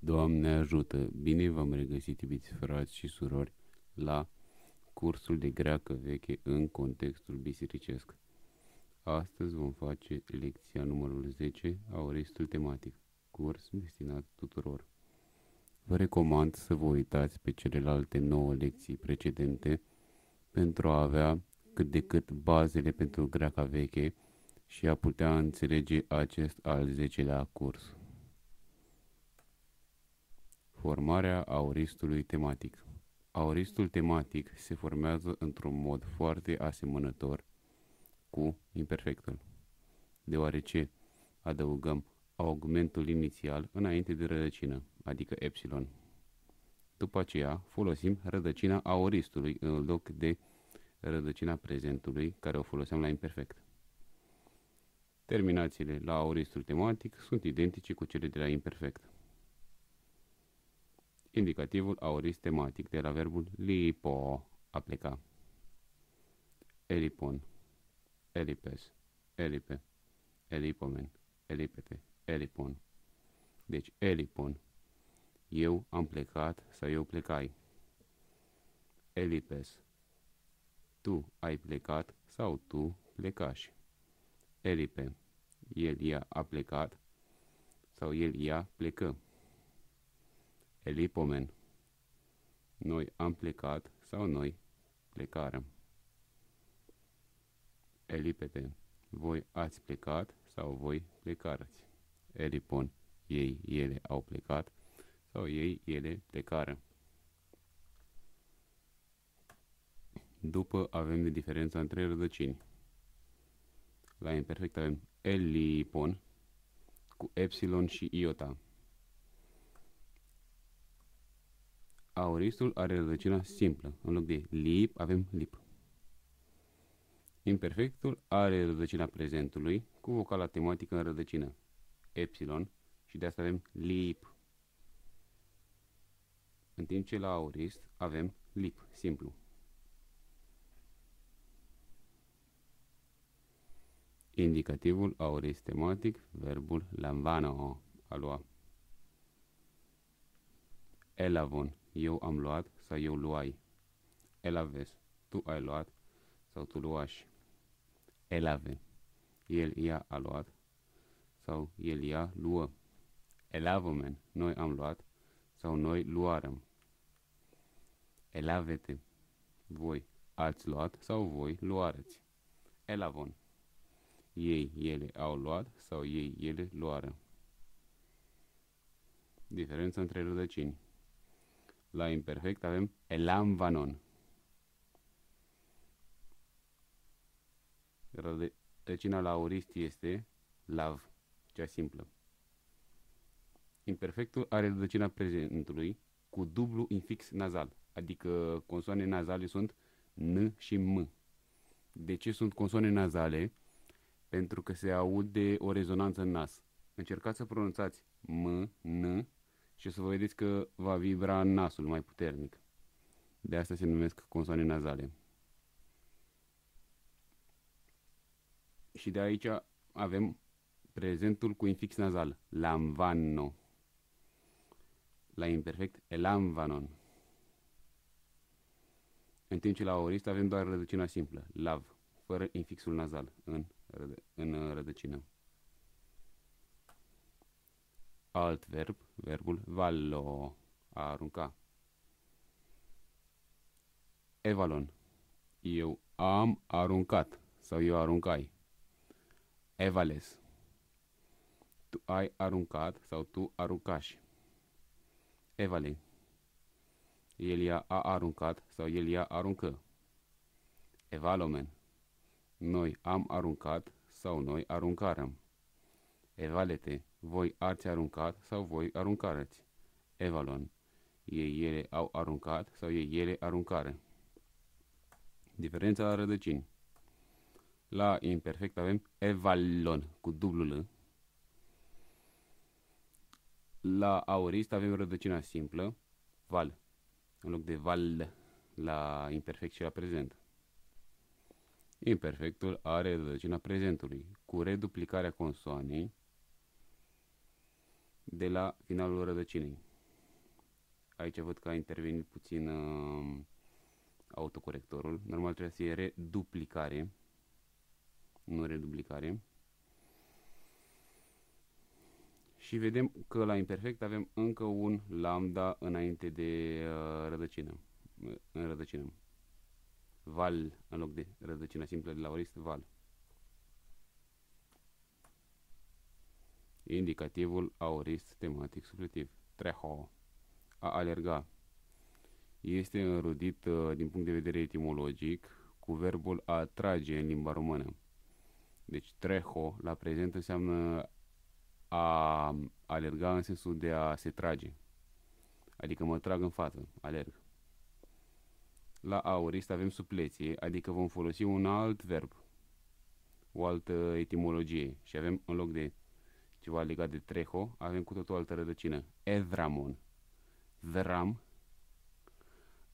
Doamne ajută! Bine v-am regăsit, iubiți frați și surori, la cursul de greacă veche în contextul bisericesc. Astăzi vom face lecția numărul 10, Auristul tematic, curs destinat tuturor. Vă recomand să vă uitați pe celelalte 9 lecții precedente pentru a avea cât de cât bazele pentru greaca veche și a putea înțelege acest al 10-lea curs. Formarea auristului tematic. Auristul tematic se formează într-un mod foarte asemănător cu imperfectul, deoarece adăugăm augmentul inițial înainte de rădăcină, adică epsilon. După aceea folosim rădăcina auristului în loc de rădăcina prezentului, care o foloseam la imperfect. Terminațiile la auristul tematic sunt identice cu cele de la imperfect. Indicativul aurist tematic de la verbul lipo, a pleca. Elipon, elipes, elipe, elipomen, elipete, elipon. Deci elipon, eu am plecat sau eu plecai. Elipes, tu ai plecat sau tu plecași. Elipe, ea a plecat sau ea plecă. Elipomen, noi am plecat sau noi plecarăm. Elipete, voi ați plecat sau voi plecați. Elipon, ei, ele au plecat sau ei, ele plecară. După avem de diferența între rădăcini. La imperfect avem elipon cu epsilon și iota. Auristul are rădăcina simplă. În loc de lip avem lip. Imperfectul are rădăcina prezentului cu vocala tematică în rădăcină, epsilon, și de asta avem lip. În timp ce la aurist avem lip, simplu. Indicativul aurist tematic, verbul lamvano, a lua. Elavon, eu am luat sau eu luai. Elaves, tu ai luat sau tu luași. Elave, ea a luat sau ea luă. Elavomen, noi am luat sau noi luarăm. Elavete, voi ați luat sau voi luareți. Elavon, ei, ele au luat sau ei, ele luară. Diferența între rădăcini. La imperfect avem elamvanon. Rădăcina la aurist este lav, cea simplă. Imperfectul are rădăcina prezentului cu dublu infix nazal, adică consoane nazale sunt n și m. De ce sunt consoane nazale? Pentru că se aude o rezonanță în nas. Încercați să pronunțați m, n și o să vă vedeți că va vibra nasul mai puternic. De asta se numesc consoane nazale. Și de aici avem prezentul cu infix nazal, lamvano. La imperfect, elamvanon. În timp ce la aurist avem doar rădăcina simplă, lav, fără infixul nazal în rădăcină. Alt verb, verbul vallo, a arunca. Evalon, eu am aruncat sau eu aruncai. Evales, tu ai aruncat sau tu aruncași. Evale, ea a aruncat sau ea aruncă. Evalomen, noi am aruncat sau noi aruncarăm. Evalete, voi ați aruncat sau voi aruncareți. Evalon, ei, ele au aruncat sau ei, ele aruncară. Diferența la rădăcini. La imperfect avem evalon cu dublu L. La aurist avem rădăcina simplă, val, în loc de val la imperfect și la prezent. Imperfectul are rădăcina prezentului, cu reduplicarea consoanei de la finalul rădăcinei. aici văd că a intervenit puțin autocorectorul. Normal trebuie să fie reduplicare, nu reduplicare. Și vedem că la imperfect avem încă un lambda înainte de rădăcină. În rădăcină. Val în loc de rădăcina simplă de la aorist, val. Indicativul aorist tematic supletiv. Treho. A alerga. Este înrudit din punct de vedere etimologic cu verbul a trage în limba română. Deci treho la prezent înseamnă a alerga în sensul de a se trage. Adică mă trag în față, alerg. La aorist avem supleție, adică vom folosi un alt verb, o altă etimologie și avem în loc de ceva legat de treho, avem cu totul o altă rădăcină. Evramon. Vram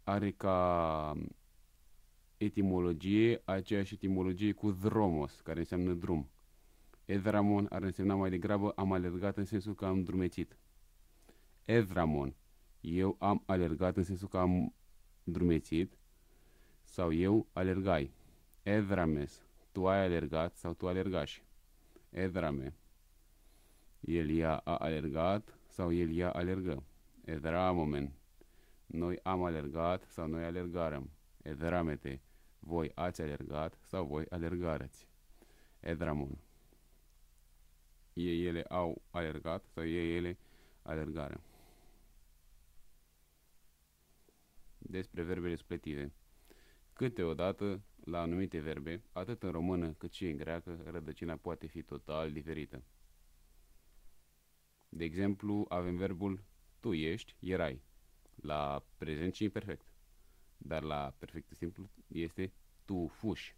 are ca etimologie aceeași etimologie cu dromos, care înseamnă drum. Evramon ar însemna mai degrabă am alergat în sensul că am drumețit. Evramon. Eu am alergat în sensul că am drumețit sau eu alergai. Evrames. Tu ai alergat sau tu alergași. Evrame. El ea a alergat sau el ea alergă. Evramomen. Noi am alergat sau noi alergarăm. Evramete. Voi ați alergat sau voi alergarăți. Edramon. Ei ele au alergat sau ei ele alergară. Despre verbele supletive. Câteodată, la anumite verbe, atât în română cât și în greacă, rădăcina poate fi total diferită. De exemplu, avem verbul tu ești, erai, la prezent și imperfect. Dar la perfect simplu este tu fuși,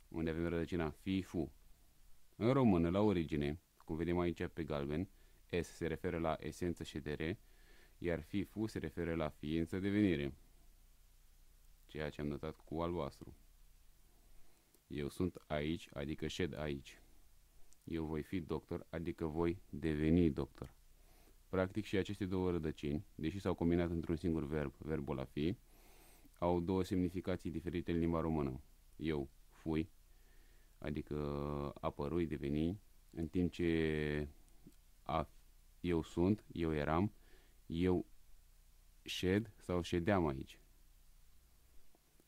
unde avem rădăcina fi, fu. În română, la origine, cum vedem aici pe galben, S se referă la esență, ședere, iar fi, fu se referă la ființă, devenire. Ceea ce am notat cu albastru. Eu sunt aici, adică șed aici. Eu voi fi doctor, adică voi deveni doctor. Practic și aceste două rădăcini, deși s-au combinat într-un singur verb, verbul a fi, au două semnificații diferite în limba română. Eu fui, adică apărui, deveni, în timp ce eu sunt, eu eram, eu șed sau ședeam aici.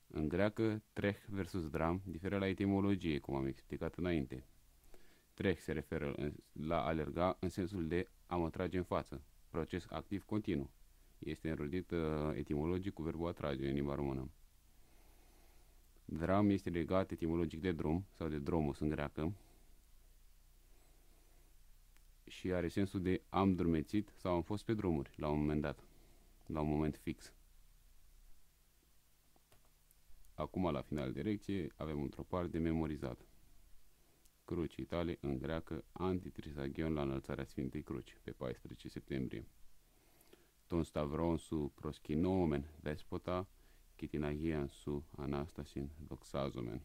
În greacă, trech versus dram diferă la etimologie, cum am explicat înainte. Trech se referă la alerga în sensul de a mă trage în față, proces activ continuu. Este înrodit etimologic cu verbul atrage în limba română. Dram este legat etimologic de drum sau de dromos în greacă și are sensul de am drumețit sau am fost pe drumuri la un moment dat, la un moment fix. Acum, la final de lecție, avem un tropar de memorizat. Crucii tale în greacă, antitrisagion la înălțarea Sfintei Cruci, pe 14 septembrie. Ton stavron su proschinomen despota, chitinagian su anastasin doxazomen.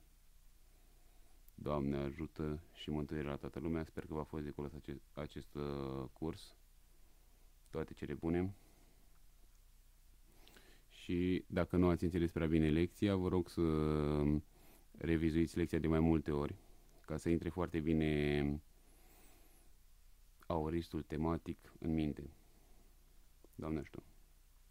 Doamne ajută și mântuire la toată lumea. Sper că v-a fost de folos acest curs. Toate cele bune. Și dacă nu ați înțeles prea bine lecția, vă rog să revizuiți lecția de mai multe ori, ca să intre foarte bine aoristul tematic în minte. Doamne ajută!